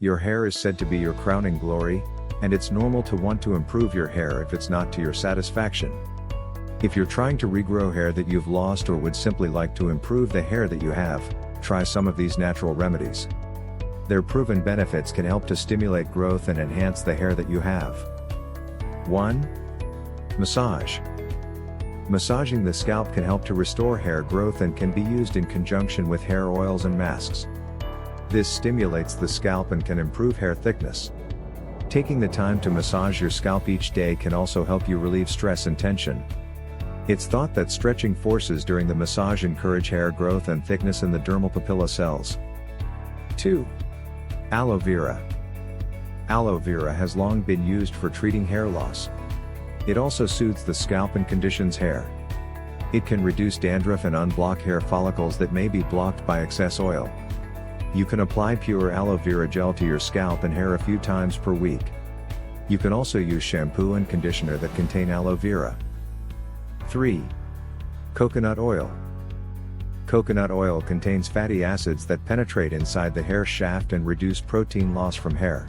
Your hair is said to be your crowning glory, and it's normal to want to improve your hair if it's not to your satisfaction. If you're trying to regrow hair that you've lost or would simply like to improve the hair that you have, try some of these natural remedies. Their proven benefits can help to stimulate growth and enhance the hair that you have. 1. Massage. Massaging the scalp can help to restore hair growth and can be used in conjunction with hair oils and masks. This stimulates the scalp and can improve hair thickness. Taking the time to massage your scalp each day can also help you relieve stress and tension. It's thought that stretching forces during the massage encourage hair growth and thickness in the dermal papilla cells. 2. Aloe vera. Aloe vera has long been used for treating hair loss. It also soothes the scalp and conditions hair. It can reduce dandruff and unblock hair follicles that may be blocked by excess oil. You can apply pure aloe vera gel to your scalp and hair a few times per week. You can also use shampoo and conditioner that contain aloe vera. 3. Coconut oil. Coconut oil contains fatty acids that penetrate inside the hair shaft and reduce protein loss from hair.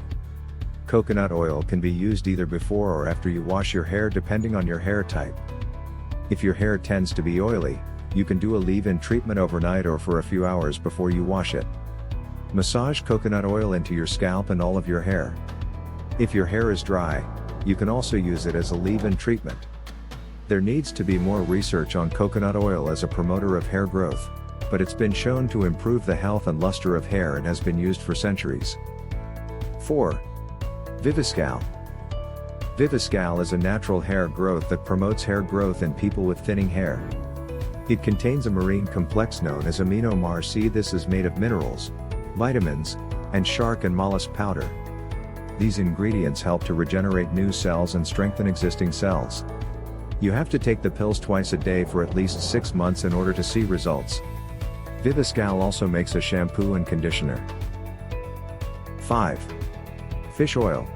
Coconut oil can be used either before or after you wash your hair depending on your hair type. If your hair tends to be oily, you can do a leave-in treatment overnight or for a few hours before you wash it. Massage coconut oil into your scalp and all of your hair. If your hair is dry, you can also use it as a leave-in treatment. There needs to be more research on coconut oil as a promoter of hair growth, but it's been shown to improve the health and luster of hair and has been used for centuries. 4. Vivescal. Vivescal is a natural hair growth that promotes hair growth in people with thinning hair. It contains a marine complex known as amino mar-C. This is made of minerals, vitamins, and shark and mollusk powder. These ingredients help to regenerate new cells and strengthen existing cells. You have to take the pills twice a day for at least 6 months in order to see results. Vivescal also makes a shampoo and conditioner. 5. Fish oil.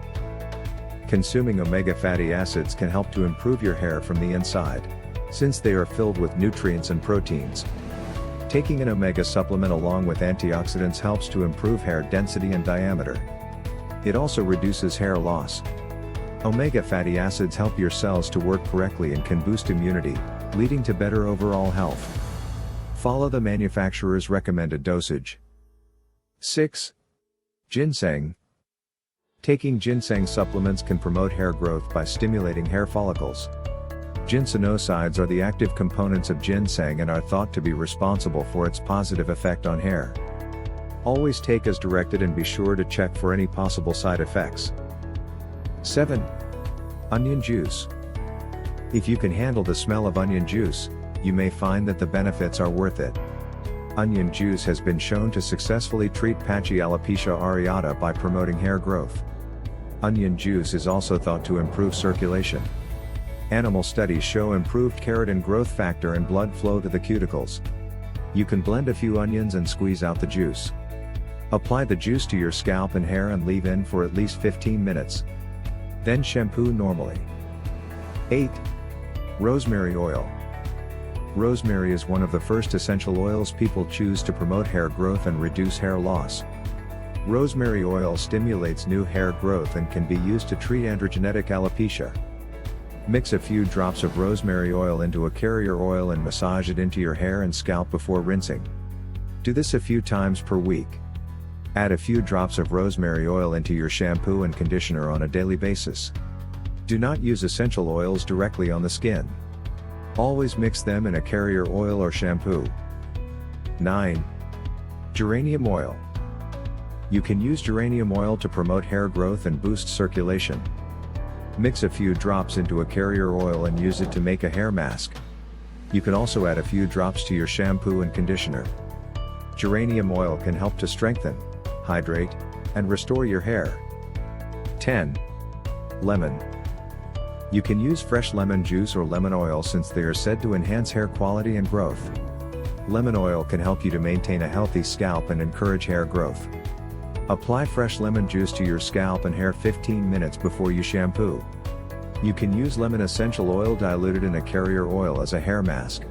Consuming omega fatty acids can help to improve your hair from the inside, since they are filled with nutrients and proteins. Taking an omega supplement along with antioxidants helps to improve hair density and diameter. It also reduces hair loss. Omega fatty acids help your cells to work correctly and can boost immunity, leading to better overall health. Follow the manufacturer's recommended dosage. 6. Ginseng. Taking ginseng supplements can promote hair growth by stimulating hair follicles. Ginsenosides are the active components of ginseng and are thought to be responsible for its positive effect on hair. Always take as directed and be sure to check for any possible side effects. 7. Onion juice. If you can handle the smell of onion juice, you may find that the benefits are worth it. Onion juice has been shown to successfully treat patchy alopecia areata by promoting hair growth. Onion juice is also thought to improve circulation. Animal studies show improved keratin growth factor and blood flow to the cuticles. You can blend a few onions and squeeze out the juice. Apply the juice to your scalp and hair and leave in for at least 15 minutes. Then shampoo normally. 8. Rosemary oil. Rosemary is one of the first essential oils people choose to promote hair growth and reduce hair loss. Rosemary oil stimulates new hair growth and can be used to treat androgenetic alopecia. Mix a few drops of rosemary oil into a carrier oil and massage it into your hair and scalp before rinsing. Do this a few times per week. Add a few drops of rosemary oil into your shampoo and conditioner on a daily basis. Do not use essential oils directly on the skin. Always mix them in a carrier oil or shampoo. 9. Geranium oil. You can use geranium oil to promote hair growth and boost circulation. Mix a few drops into a carrier oil and use it to make a hair mask. You can also add a few drops to your shampoo and conditioner. Geranium oil can help to strengthen, hydrate, and restore your hair. 10. Lemon. You can use fresh lemon juice or lemon oil since they are said to enhance hair quality and growth. Lemon oil can help you to maintain a healthy scalp and encourage hair growth. Apply fresh lemon juice to your scalp and hair 15 minutes before you shampoo. You can use lemon essential oil diluted in a carrier oil as a hair mask.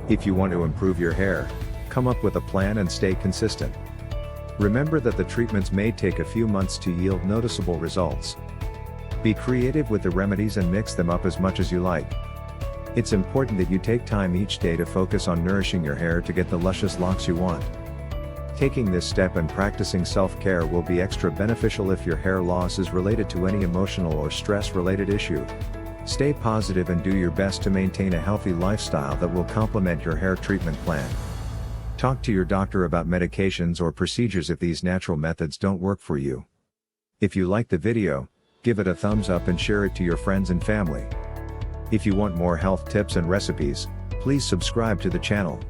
If you want to improve your hair, come up with a plan and stay consistent. Remember that the treatments may take a few months to yield noticeable results. Be creative with the remedies and mix them up as much as you like. It's important that you take time each day to focus on nourishing your hair to get the luscious locks you want. Taking this step and practicing self-care will be extra beneficial if your hair loss is related to any emotional or stress-related issue. Stay positive and do your best to maintain a healthy lifestyle that will complement your hair treatment plan. Talk to your doctor about medications or procedures if these natural methods don't work for you. If you like the video, give it a thumbs up and share it to your friends and family. If you want more health tips and recipes, please subscribe to the channel.